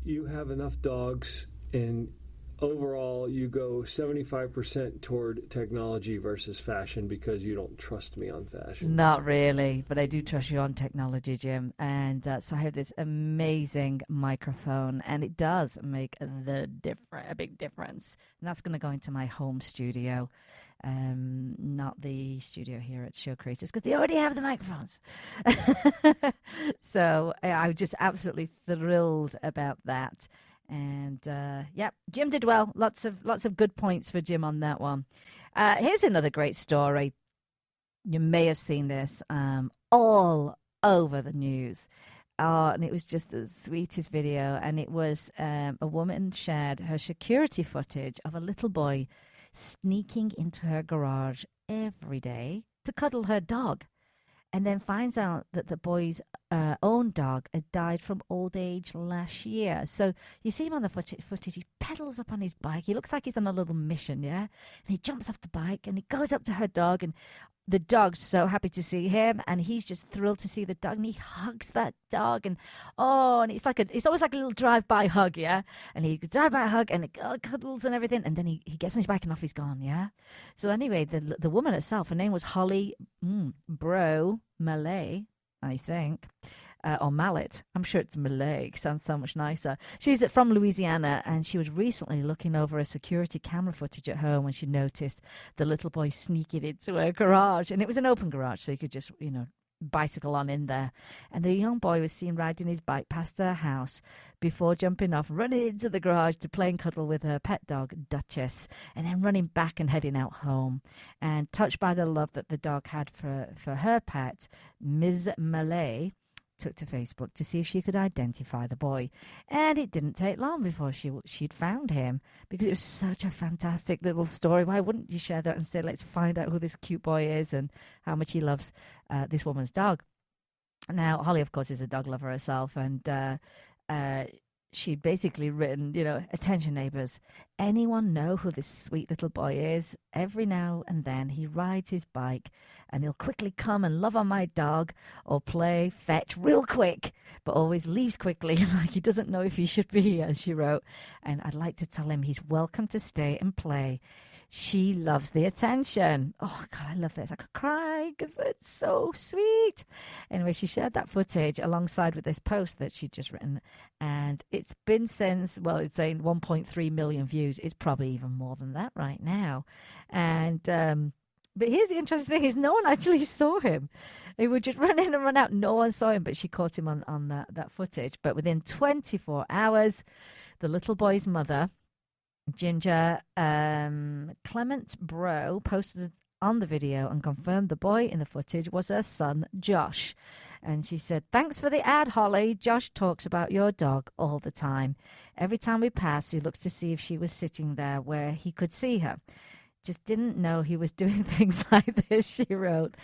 Speaker 1: You have enough dogs, and overall you go 75% toward technology versus fashion because you don't trust me on fashion.
Speaker 3: Not really, but I do trust you on technology, Jim. And so I have this amazing microphone, and it does make a big difference. And that's going to go into my home studio, not the studio here at Show Creators, because they already have the microphones. So I was just absolutely thrilled about that. And Jim did well. Lots of good points for Jim on that one. Here's another great story. You may have seen this all over the news. And it was just the sweetest video. And it was a woman shared her security footage of a little boy sneaking into her garage every day to cuddle her dog. And then finds out that the boy's own dog had died from old age last year. So you see him on the footage. He pedals up on his bike. He looks like he's on a little mission, yeah? And he jumps off the bike and he goes up to her dog. And the dog's so happy to see him. And he's just thrilled to see the dog. And he hugs that dog. And it's always like a little drive-by hug, yeah? And he drive-by hug and it cuddles and everything. And then he gets on his bike and off he's gone, yeah? So anyway, the woman herself, her name was Holly Bro Malay, I think, or Mallet. I'm sure it's Malay. Sounds so much nicer. She's from Louisiana, and she was recently looking over a security camera footage at home when she noticed the little boy sneaking into her garage. And it was an open garage, so you could just, bicycle on in there. And the young boy was seen riding his bike past her house before jumping off, running into the garage to play and cuddle with her pet dog, Duchess, and then running back and heading out home. And touched by the love that the dog had for her pet, Ms. Malay took to Facebook to see if she could identify the boy. And it didn't take long before she'd found him, because it was such a fantastic little story. Why wouldn't you share that and say, let's find out who this cute boy is and how much he loves this woman's dog? Now, Holly, of course, is a dog lover herself, and she'd basically written, attention neighbours, anyone know who this sweet little boy is? Every now and then he rides his bike and he'll quickly come and love on my dog or play fetch real quick, but always leaves quickly, like he doesn't know if he should be here, she wrote. And I'd like to tell him he's welcome to stay and play. She loves the attention. Oh, God, I love this. I could cry because it's so sweet. Anyway, she shared that footage alongside with this post that she'd just written. And it's been since, well, it's saying 1.3 million views. It's probably even more than that right now. And but here's the interesting thing is no one actually saw him. He would just run in and run out. No one saw him, but she caught him on that footage. But within 24 hours, the little boy's mother, Ginger Clement Bro, posted on the video and confirmed the boy in the footage was her son, Josh. And she said, thanks for the ad, Holly. Josh talks about your dog all the time. Every time we pass, he looks to see if she was sitting there where he could see her. Just didn't know he was doing things like this, she wrote.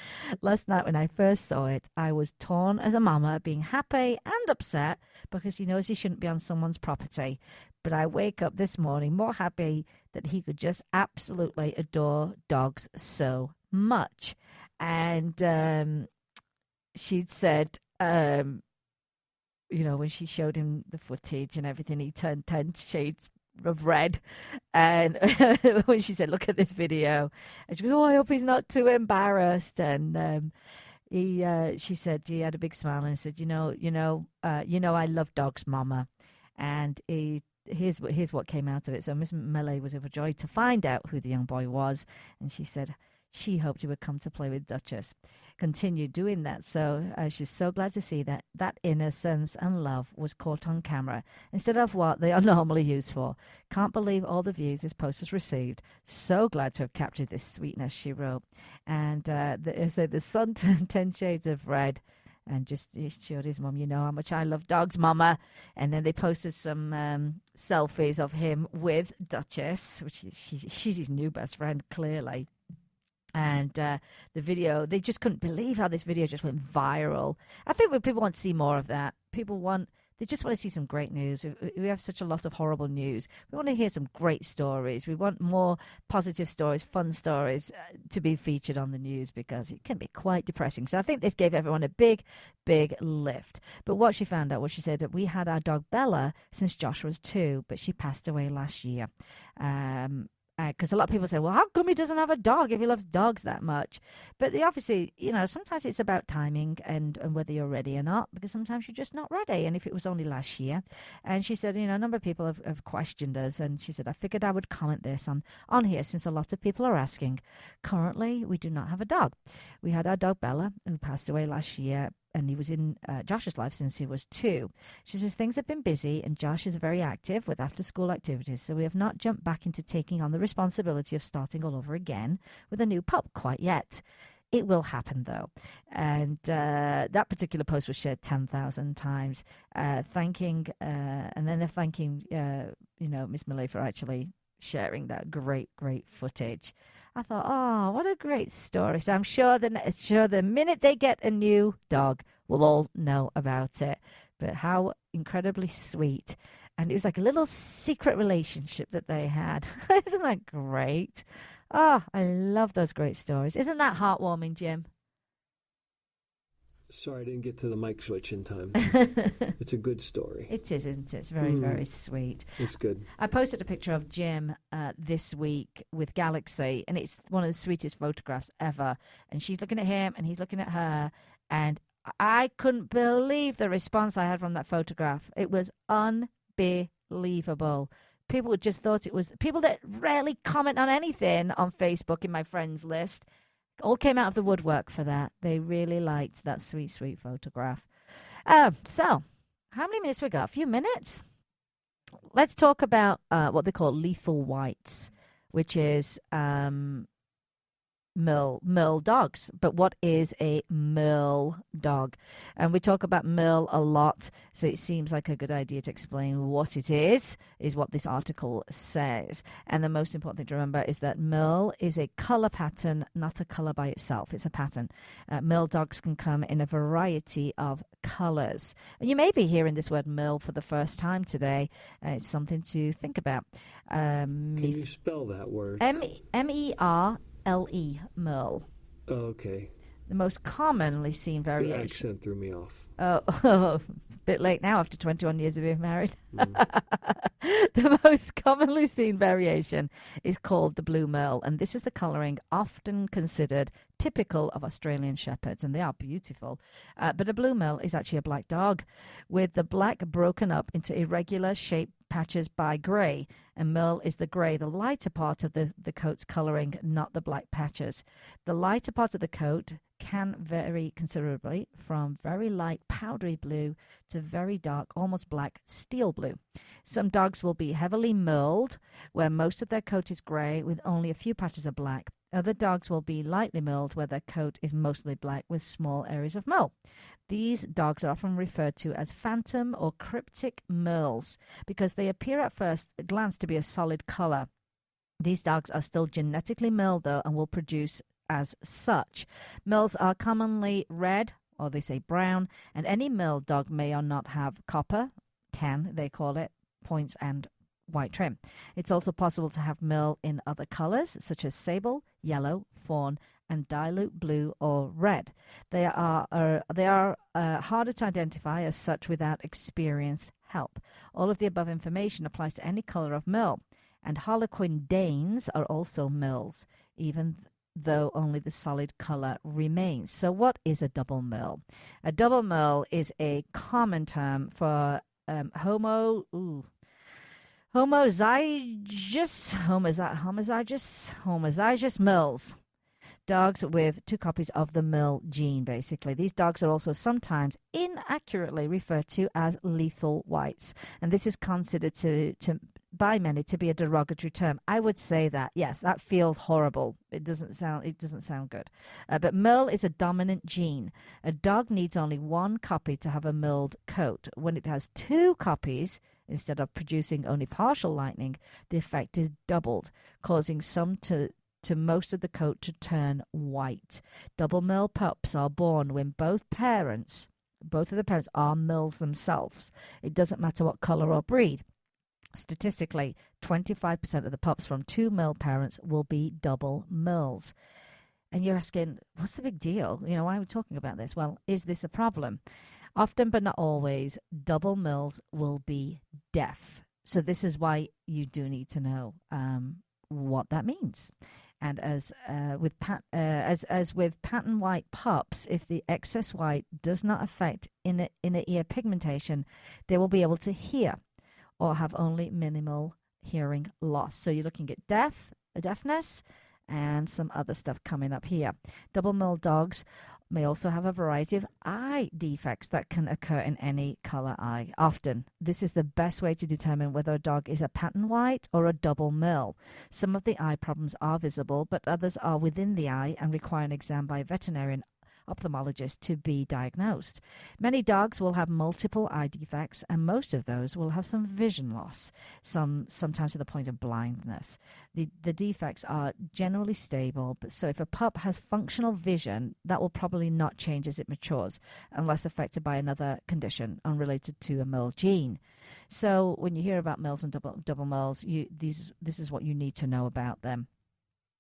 Speaker 3: Last night when I first saw it, I was torn as a mama, being happy and upset because he knows he shouldn't be on someone's property. But I wake up this morning more happy that he could just absolutely adore dogs so much. And she'd said, when she showed him the footage and everything, he turned 10 shades of red. And when she said, look at this video, and she goes, oh, I hope he's not too embarrassed. And she said he had a big smile and said, I love dogs, Mama. And here's what came out of it. So Miss Malay was overjoyed to find out who the young boy was, and she said she hoped he would come to play with Duchess. Continued doing that. So she's so glad to see that innocence and love was caught on camera instead of what they are normally used for. Can't believe all the views this post has received. So glad to have captured this sweetness, she wrote. And the sun turned 10 shades of red. And just he showed his mum, you know how much I love dogs, Mama. And then they posted some selfies of him with Duchess, which she's his new best friend, clearly. And the video, they just couldn't believe how this video just went viral. I think people want to see more of that. They just want to see some great news. We have such a lot of horrible news. We want to hear some great stories. We want more positive stories, fun stories to be featured on the news because it can be quite depressing. So I think this gave everyone a big, big lift. But what she found out was she said that we had our dog Bella since Josh was 2, but she passed away last year. Because a lot of people say, well, how come he doesn't have a dog if he loves dogs that much? But obviously, sometimes it's about timing and whether you're ready or not, because sometimes you're just not ready. And if it was only last year. And she said, a number of people have questioned us. And she said, I figured I would comment this on here since a lot of people are asking. Currently, we do not have a dog. We had our dog Bella, who passed away last year. And he was in Josh's life since he was 2. She says things have been busy and Josh is very active with after-school activities, so we have not jumped back into taking on the responsibility of starting all over again with a new pup quite yet. It will happen, though. And that particular post was shared 10,000 times, and then they're thanking, Miss Millay for actually sharing that great footage. I thought, oh, what a great story. So I'm sure the minute they get a new dog, we'll all know about it. But how incredibly sweet. And it was like a little secret relationship that they had. Isn't that great? Oh, I love those great stories. Isn't that heartwarming, Jim?
Speaker 1: Sorry, I didn't get to the mic switch in time. It's a good story.
Speaker 3: It is, isn't it? It's very, very sweet.
Speaker 1: It's good.
Speaker 3: I posted a picture of Jim this week with Galaxy, and it's one of the sweetest photographs ever. And she's looking at him, and he's looking at her, and I couldn't believe the response I had from that photograph. It was unbelievable. People just thought it was... People that rarely comment on anything on Facebook in my friends list all came out of the woodwork for that. They really liked that sweet, sweet photograph. So, how many minutes we got? A few minutes? Let's talk about what they call lethal whites, which is Merle dogs. But what is a Merle dog? And we talk about Merle a lot, so it seems like a good idea to explain what it is what this article says. And the most important thing to remember is that Merle is a color pattern, not a color by itself. It's a pattern. Merle dogs can come in a variety of colors. And you may be hearing this word Merle for the first time today. It's something to think about.
Speaker 1: Can you spell that word?
Speaker 3: Merle, Merle.
Speaker 1: Oh, okay.
Speaker 3: The most commonly seen variation.
Speaker 1: The accent threw me off.
Speaker 3: Oh, a bit late now after 21 years of being married. The most commonly seen variation is called the blue Merle, and this is the colouring often considered typical of Australian Shepherds, and they are beautiful. But a blue Merle is actually a black dog, with the black broken up into irregular shaped patches by grey, and Merle is the grey, the lighter part of the coat's colouring, not the black patches. The lighter part of the coat can vary considerably from very light powdery blue to very dark, almost black steel blue. Some dogs will be heavily merled, where most of their coat is grey with only a few patches of black. Other dogs will be lightly merled, where their coat is mostly black with small areas of merle. These dogs are often referred to as phantom or cryptic merles because they appear at first glance to be a solid colour. These dogs are still genetically merled, though, and will produce as such. Merles are commonly red, or they say brown, and any merle dog may or not have copper, tan they call it, points and white trim. It's also possible to have merle in other colours, such as sable, yellow, fawn, and dilute blue or red. They are harder to identify as such without experienced help. All of the above information applies to any colour of merle, and Harlequin Danes are also merles, even though only the solid colour remains. So what is a double merle? A double merle is a common term for homozygous merles. dogs with 2 copies of the Merle gene, basically. These dogs are also sometimes inaccurately referred to as lethal whites. And this is considered by many to be a derogatory term. I would say that, yes, that feels horrible. It doesn't sound good. But Merle is a dominant gene. A dog needs only 1 copy to have a merled coat. When it has 2 copies, instead of producing only partial lightening, the effect is doubled, causing some to most of the coat to turn white. Double Merle pups are born when both of the parents are Merles themselves. It doesn't matter what color or breed. Statistically, 25% of the pups from 2 Merle parents will be double Merles. And you're asking, what's the big deal? Why are we talking about this? Well, is this a problem? Often, but not always, double Merles will be deaf. So this is why you do need to know what that means. And as with pattern white pups, if the excess white does not affect inner ear pigmentation, they will be able to hear or have only minimal hearing loss. So you're looking at deafness, and some other stuff coming up here. Double Merle dogs may also have a variety of eye defects that can occur in any color eye. Often, this is the best way to determine whether a dog is a pattern white or a double Merle. Some of the eye problems are visible, but others are within the eye and require an exam by a veterinarian ophthalmologist to be diagnosed. Many dogs will have multiple eye defects, and most of those will have some vision loss, sometimes to the point of blindness. The defects are generally stable, but so if a pup has functional vision, that will probably not change as it matures, unless affected by another condition unrelated to a Merle gene. So when you hear about Merles and double Merles, this is what you need to know about them.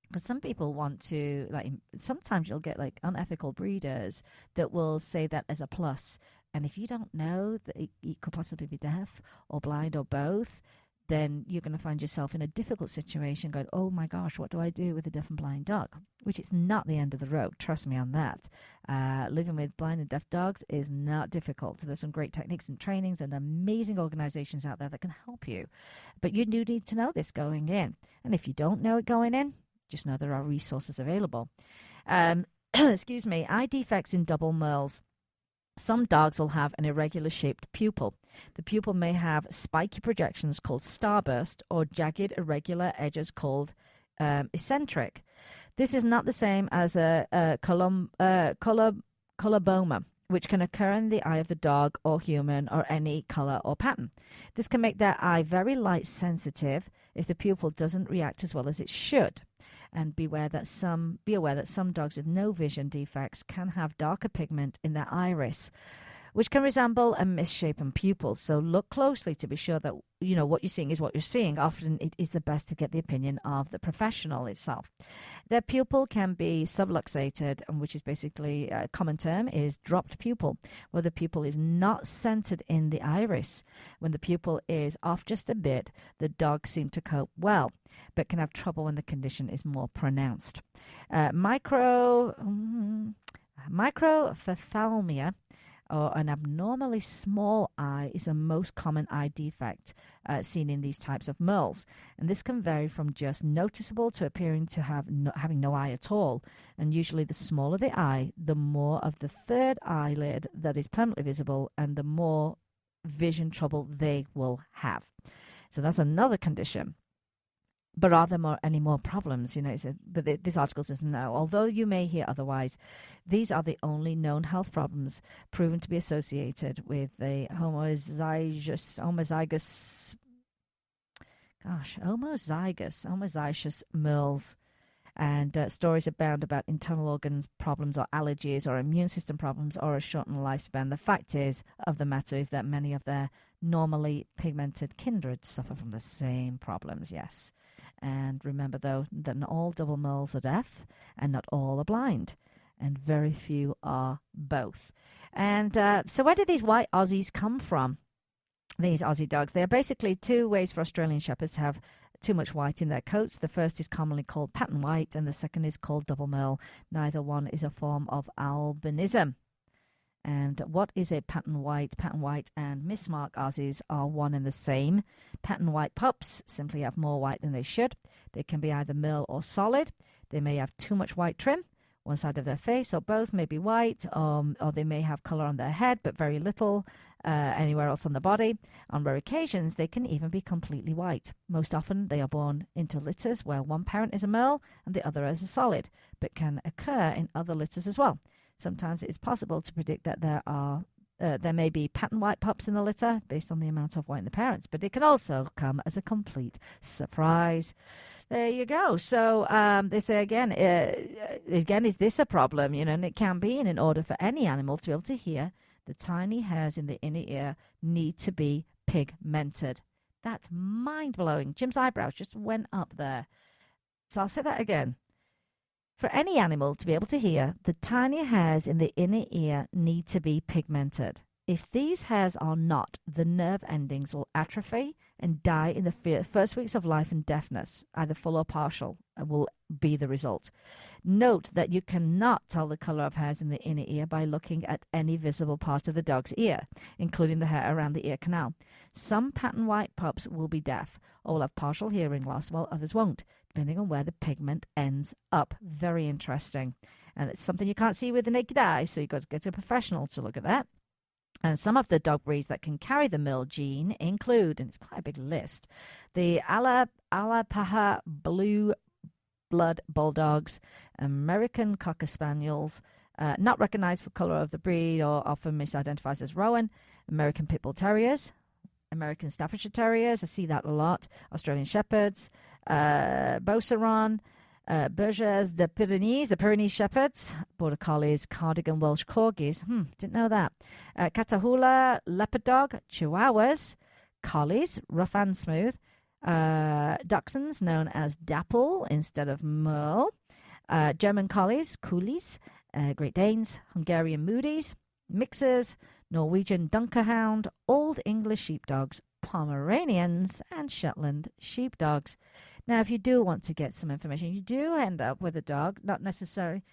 Speaker 3: Because some people want to, sometimes you'll get unethical breeders that will say that as a plus. And if you don't know that it could possibly be deaf or blind or both, then you're going to find yourself in a difficult situation going, oh my gosh, what do I do with a deaf and blind dog? Which is not the end of the road. Trust me on that. Living with blind and deaf dogs is not difficult. There's some great techniques and trainings and amazing organizations out there that can help you. But you do need to know this going in. And if you don't know it going in, just know there are resources available. Excuse me. Eye defects in double Merles. Some dogs will have an irregular shaped pupil. The pupil may have spiky projections called starburst or jagged irregular edges called eccentric. This is not the same as a coloboma, which can occur in the eye of the dog or human or any color or pattern. This can make their eye very light sensitive if the pupil doesn't react as well as it should. And be aware that some dogs with no vision defects can have darker pigment in their iris, which can resemble a misshapen pupil. So look closely to be sure that what you're seeing is what you're seeing. Often it is the best to get the opinion of the professional itself. Their pupil can be subluxated, which is basically a common term is dropped pupil, where the pupil is not centered in the iris. When the pupil is off just a bit, the dogs seem to cope well, but can have trouble when the condition is more pronounced. Microphthalmia, or an abnormally small eye, is the most common eye defect seen in these types of Merles. And this can vary from just noticeable to appearing to having no eye at all. And usually the smaller the eye, the more of the third eyelid that is permanently visible and the more vision trouble they will have. So that's another condition. But are there any more problems? But this article says no. Although you may hear otherwise, these are the only known health problems proven to be associated with a homozygous Merles. And stories abound about internal organs problems or allergies or immune system problems or a shortened lifespan. The fact of the matter is that many of their normally pigmented kindred suffer from the same problems, yes. And remember, though, that not all double Merles are deaf and not all are blind, and very few are both. And so where did these white Aussies come from, these Aussie dogs? They are basically 2 ways for Australian Shepherds to have too much white in their coats. The first is commonly called pattern white, and the second is called double Merle. Neither one is a form of albinism. And what is a pattern white? Pattern white and mismark Aussies are one and the same. Pattern white pups simply have more white than they should. They can be either Merle or solid. They may have too much white trim, One side of their face or both may be white, or they may have color on their head, but very little anywhere else on the body. On rare occasions, they can even be completely white. Most often, they are born into litters where one parent is a merle and the other is a solid, but can occur in other litters as well. Sometimes it is possible to predict that there may be pattern white pups in the litter based on the amount of white in the parents, but it can also come as a complete surprise. There you go. So they say again, is this a problem? And it can be. And in order for any animal to be able to hear, the tiny hairs in the inner ear need to be pigmented. That's mind-blowing. Jim's eyebrows just went up there. So I'll say that again. For any animal to be able to hear, the tiny hairs in the inner ear need to be pigmented. If these hairs are not, the nerve endings will atrophy and die in the first weeks of life, and deafness, either full or partial, will be the result. Note that you cannot tell the color of hairs in the inner ear by looking at any visible part of the dog's ear, including the hair around the ear canal. Some pattern white pups will be deaf or will have partial hearing loss, while others won't, depending on where the pigment ends up. Very interesting. And it's something you can't see with the naked eye, so you've got to get a professional to look at that. And some of the dog breeds that can carry the Merle gene include, and it's quite a big list, the Alapaha Blue Blood Bulldogs, American Cocker Spaniels, not recognized for color of the breed or often misidentified as Rowan, American Pit Bull Terriers, American Staffordshire Terriers, I see that a lot, Australian Shepherds, Beauceron, Bergers de Pyrenees, the Pyrenees Shepherds, Border Collies, Cardigan Welsh Corgis, didn't know that, Catahoula Leopard Dog, Chihuahuas, Collies, rough and smooth, Dachshunds known as Dapple instead of Merle, German Collies, Coolies, Great Danes, Hungarian Moodies, Mixers, Norwegian Dunkerhound, Old English Sheepdogs, Pomeranians, and Shetland Sheepdogs. Now, if you do want to get some information, you do end up with a dog, not necessarily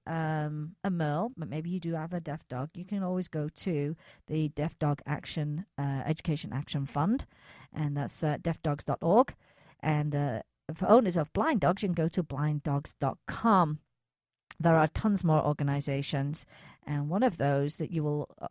Speaker 3: a Merle, but maybe you do have a deaf dog. You can always go to the Deaf Dog Action Education Action Fund, and that's deafdogs.org. And for owners of blind dogs, you can go to blinddogs.com. There are tons more organizations, and one of those that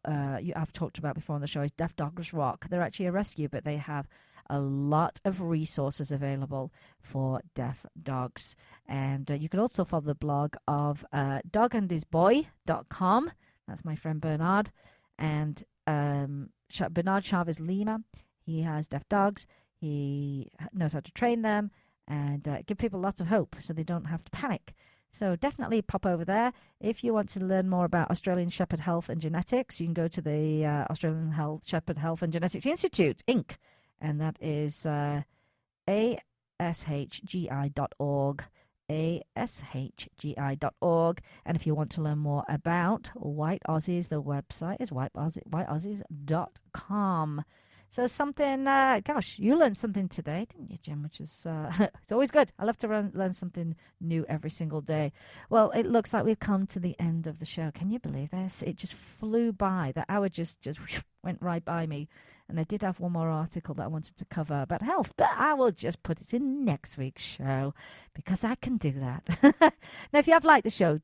Speaker 3: I've talked about before on the show is Deaf Dogs Rock. They're actually a rescue, but they have a lot of resources available for deaf dogs. And you can also follow the blog of dogandhisboy.com. That's my friend Bernard. And Bernard Chavez Lima. He has deaf dogs. He knows how to train them and give people lots of hope so they don't have to panic. So definitely pop over there. If you want to learn more about Australian Shepherd Health and Genetics, you can go to the Australian Shepherd Health and Genetics Institute, Inc., and that is ashgi.org, ashgi.org. And if you want to learn more about White Aussies, the website is whiteaussies.com. So something, you learned something today, didn't you, Jim? Which is, it's always good. I love to learn something new every single day. Well, it looks like we've come to the end of the show. Can you believe this? It just flew by. That hour just went right by me. And I did have one more article that I wanted to cover about health, but I will just put it in next week's show because I can do that. Now, if you have liked the show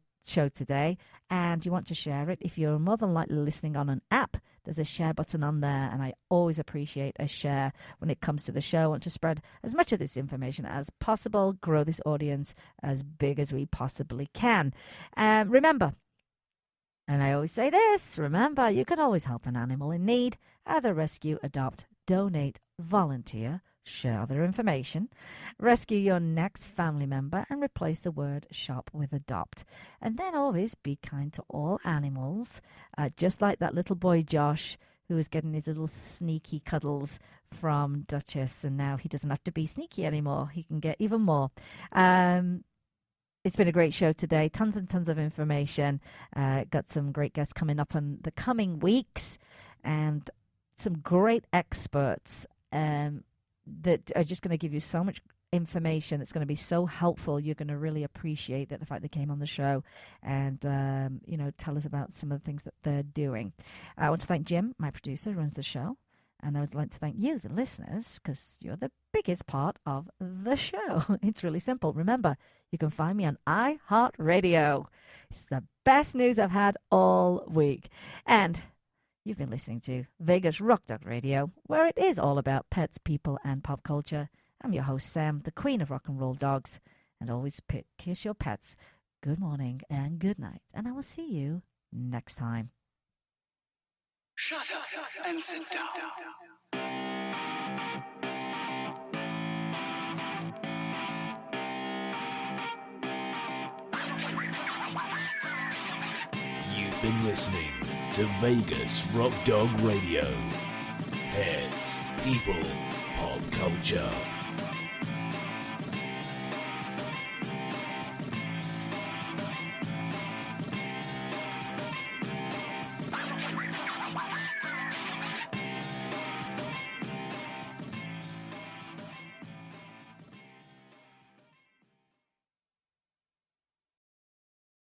Speaker 3: today and you want to share it, if you're more than likely listening on an app, there's a share button on there, and I always appreciate a share when it comes to the show. I want to spread as much of this information as possible, grow this audience as big as we possibly can. Remember, and I always say this, remember, you can always help an animal in need, either rescue, adopt, donate, volunteer, share their information, rescue your next family member, and replace the word shop with adopt. And then always be kind to all animals, just like that little boy Josh who was getting his little sneaky cuddles from Duchess, and now he doesn't have to be sneaky anymore. He can get even more. It's been a great show today. Tons and tons of information. Got some great guests coming up in the coming weeks, and some great experts that are just going to give you so much information that's going to be so helpful. You're going to really appreciate that the fact they came on the show and tell us about some of the things that they're doing. I want to thank Jim, my producer, who runs the show, And I would like to thank you, the listeners, because you're the biggest part of the show. It's really simple. Remember, you can find me on iHeartRadio. It's the best news I've had all week. And you've been listening to Vegas Rock Dog Radio, where it is all about pets, people, and pop culture. I'm your host, Sam, the queen of rock and roll dogs. And always kiss your pets. Good morning and good night. And I will see you next time.
Speaker 5: Shut up and sit down.
Speaker 2: You've been listening to Vegas Rock Dog Radio. Pets, people, pop culture.